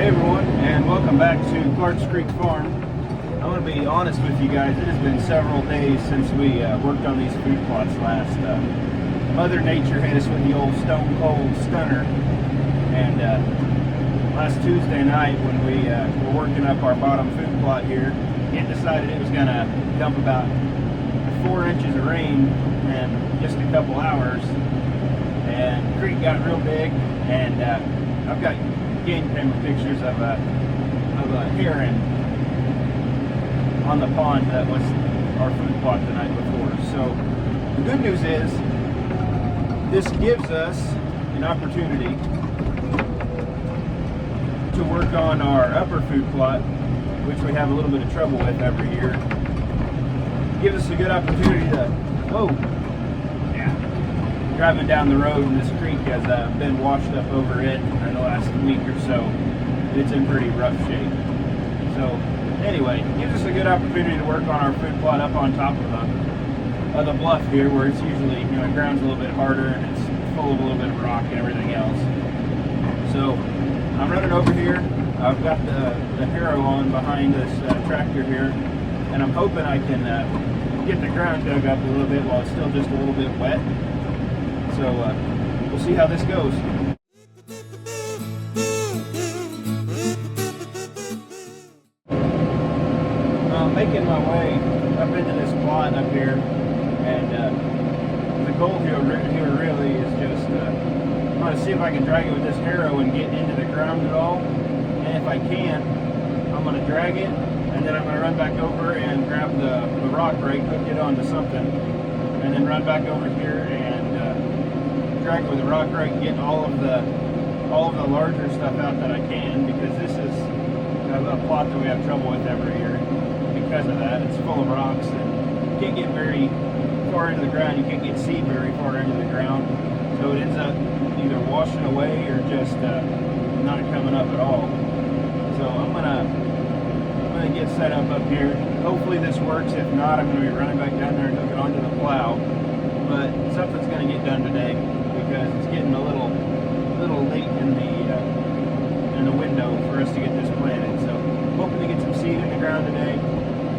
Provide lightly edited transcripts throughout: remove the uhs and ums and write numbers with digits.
Hey everyone, and welcome back to Clark's Creek Farm. I want to be honest with you guys, it has been several days since we worked on these food plots last. Mother Nature hit us with the old stone cold stunner, and last Tuesday night when we were working up our bottom food plot here, it decided it was going to dump about 4 inches of rain in just a couple hours, and the creek got real big, and I've got game camera pictures of a heron on the pond that was our food plot the night before. So the good news is this gives us an opportunity to work on our upper food plot, which we have a little bit of trouble with every year. It gives us a good opportunity to, driving down the road, and this creek has been washed up over it in the last week or so. It's in pretty rough shape. So anyway, it gives us a good opportunity to work on our food plot up on top of the bluff here, where it's usually, the ground's a little bit harder and it's full of a little bit of rock and everything else. So I'm running over here. I've got the harrow on behind this tractor here, and I'm hoping I can get the ground dug up a little bit while it's still just a little bit wet. So we'll see how this goes. I'm making my way up into this plot up here, and the goal here really is just I want to see if I can drag it with this harrow and get into the ground at all. And if I can, I'm going to drag it, and then I'm going to run back over and grab the rock rake, hook it onto something, and then run back over here and drag it with the rock rake, get all of the larger stuff out that I can, because this is a plot that we have trouble with every year. Because of that, it's full of rocks, and you can't get very far into the ground. You can't get seed very far into the ground, so it ends up either washing away or just not coming up at all. So I'm gonna get set up here. Hopefully this works. If not, I'm gonna be running back down there and hook it onto the plow. But something's gonna get done today, because it's getting a little late in the window for us to get this planted. So hoping to get some seed in the ground today.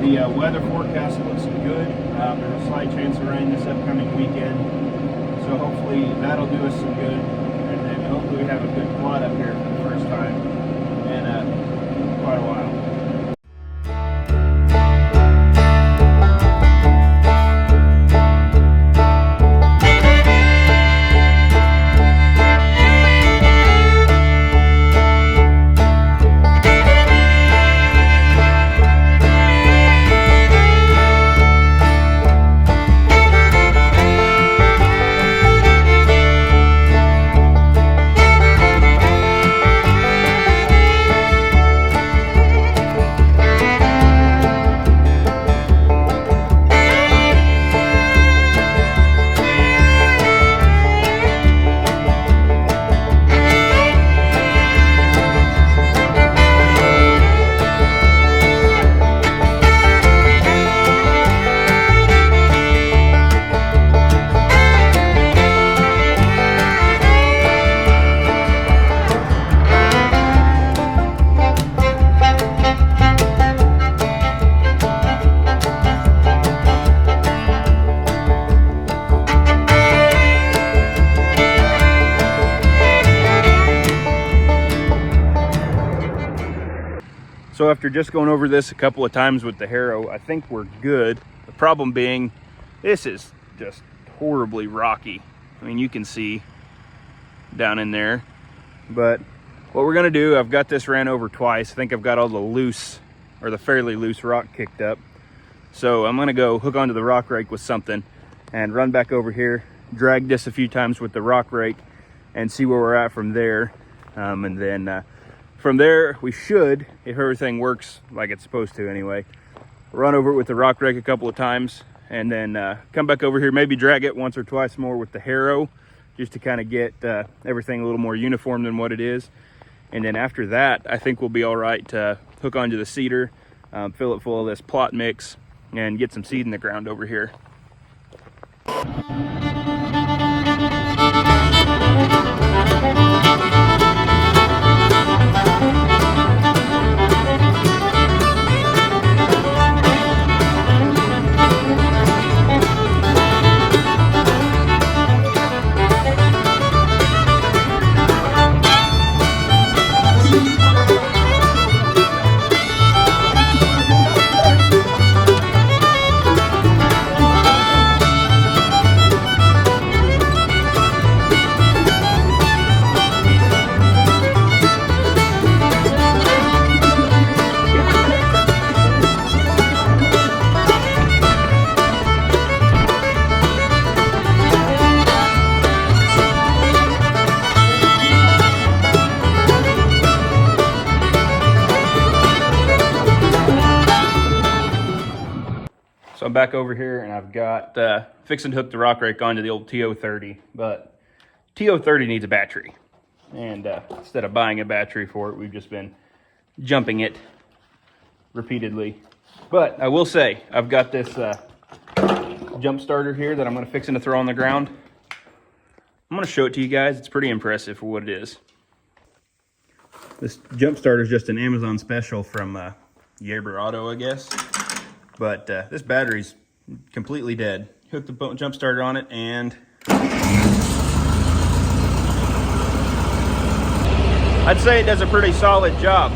The weather forecast looks good. There's a slight chance of rain this upcoming weekend, so hopefully that'll do us some good, and then hopefully we have a good plot up here for the first time in quite a while. So after just going over this a couple of times with the harrow, I think we're good. The problem being, this is just horribly rocky. I mean, you can see down in there. But what we're gonna do, I've got this ran over twice. I think I've got all the loose, or the fairly loose rock kicked up. So I'm gonna go hook onto the rock rake with something and run back over here, drag this a few times with the rock rake, and see where we're at from there. And then from there, we should, if everything works like it's supposed to anyway, run over it with the rock rake a couple of times, and then come back over here, maybe drag it once or twice more with the harrow, just to kind of get everything a little more uniform than what it is. And then after that, I think we'll be all right to hook onto the seeder, fill it full of this plot mix, and get some seed in the ground over here. So I'm back over here, and I've got fixing to hook the rock rake onto the old TO30, but TO30 needs a battery. And instead of buying a battery for it, we've just been jumping it repeatedly. But I will say, I've got this jump starter here that I'm going to fix to throw on the ground. I'm going to show it to you guys. It's pretty impressive for what it is. This jump starter is just an Amazon special from Yaber Auto, I guess. But this battery's completely dead. Hook the jump starter on it, and I'd say it does a pretty solid job.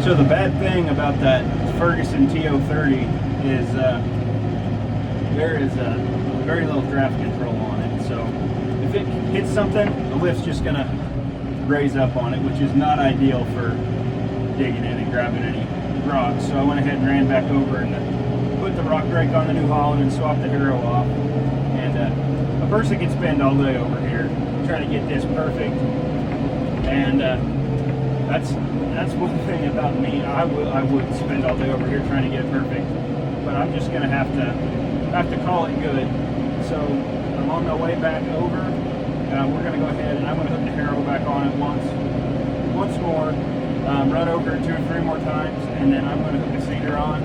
So the bad thing about that Ferguson TO30 is there is very little draft control on it. So if it hits something, the lift's just gonna raise up on it, which is not ideal for digging in and grabbing any rocks. So I went ahead and ran back over and put the rock rake on the New Holland and swapped the Hero off. And person could spend all day over here trying to get this perfect, and that's one thing about me. I would spend all day over here trying to get it perfect, but I'm just gonna have to call it good. So I'm on my way back over. We're gonna go ahead and I'm gonna hook the harrow back on it once more, run over it 2 or 3 more times, and then I'm gonna hook the seeder on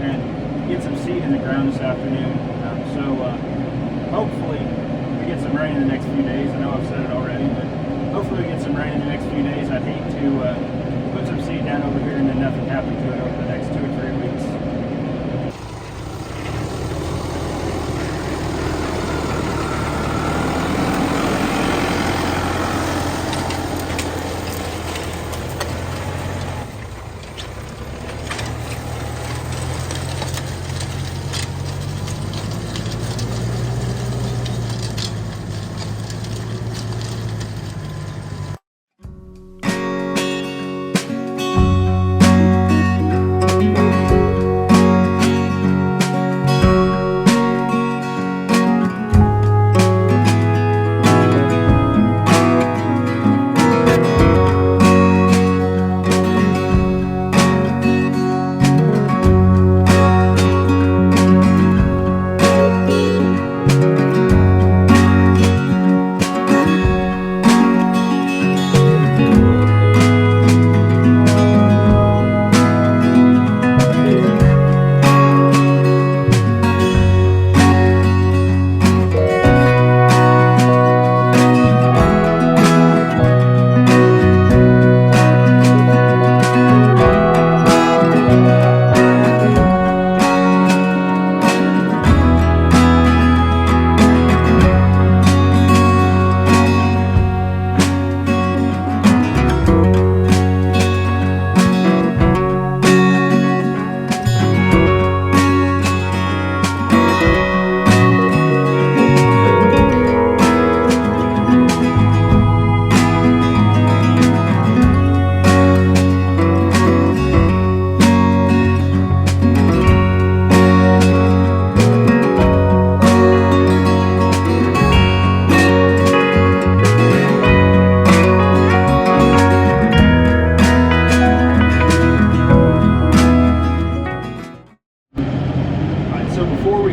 and get some seed in the ground this afternoon. Hopefully we get some rain in the next few days. I know I've said it already, but hopefully we get some rain in the next few days. I'd hate to put some seed down over here and then nothing happen to it over the next 2 or 3 weeks.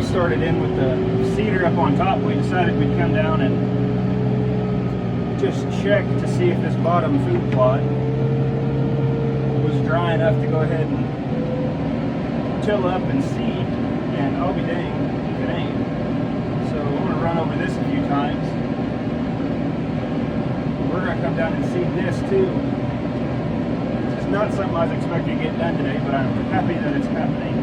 Started in with the cedar up on top, we decided we'd come down and just check to see if this bottom food plot was dry enough to go ahead and till up and seed, and I'll be dang if it ain't. So I'm going to run over this a few times. We're going to come down and seed this too. It's just not something I was expecting to get done today, but I'm happy that it's happening.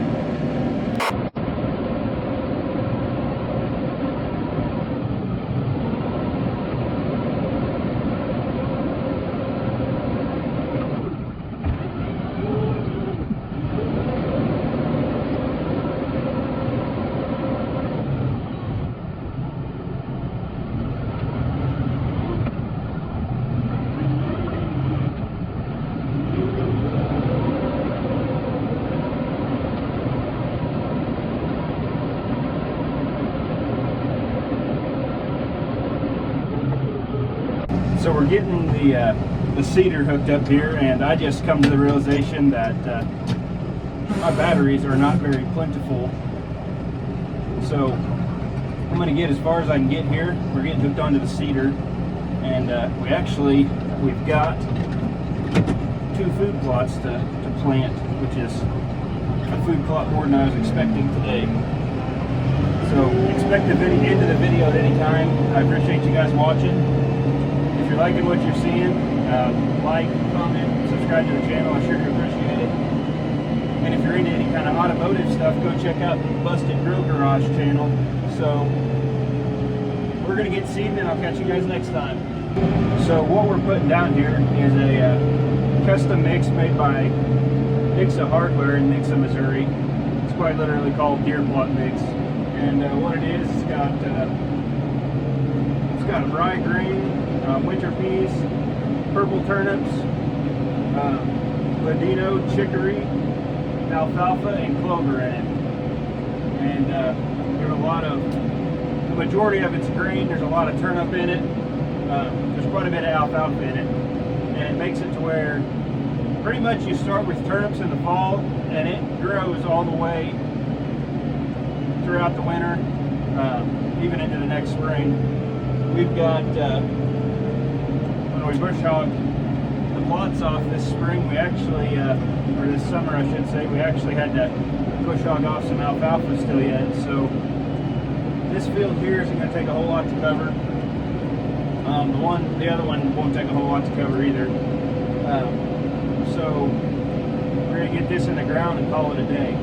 So we're getting the cedar hooked up here, and I just come to the realization that my batteries are not very plentiful. So I'm going to get as far as I can get here. We're getting hooked onto the cedar, and we've got 2 food plots to plant, which is a food plot more than I was expecting today. So expect the end of the video at any time. I appreciate you guys watching. If you're liking what you're seeing, like, comment, subscribe to the channel. I sure do appreciate it. And if you're into any kind of automotive stuff, go check out the Busted Grill Garage channel. So we're going to get seeding, and I'll catch you guys next time. So what we're putting down here is a custom mix made by Nixa Hardware in Nixa, Missouri. It's quite literally called Deer Plot Mix. And what it is, it's got rye grain, winter peas, purple turnips, ladino, chicory, alfalfa, and clover in it. And there's a lot of the majority of it's green. There's a lot of turnip in it. There's quite a bit of alfalfa in it, and it makes it to where pretty much you start with turnips in the fall, and it grows all the way throughout the winter, even into the next spring. We've got, when we bush hog the plots off this spring, we actually, or this summer I should say, we actually had to bush hog off some alfalfa still yet. So this field here isn't going to take a whole lot to cover. The other one won't take a whole lot to cover either. So we're going to get this in the ground and call it a day.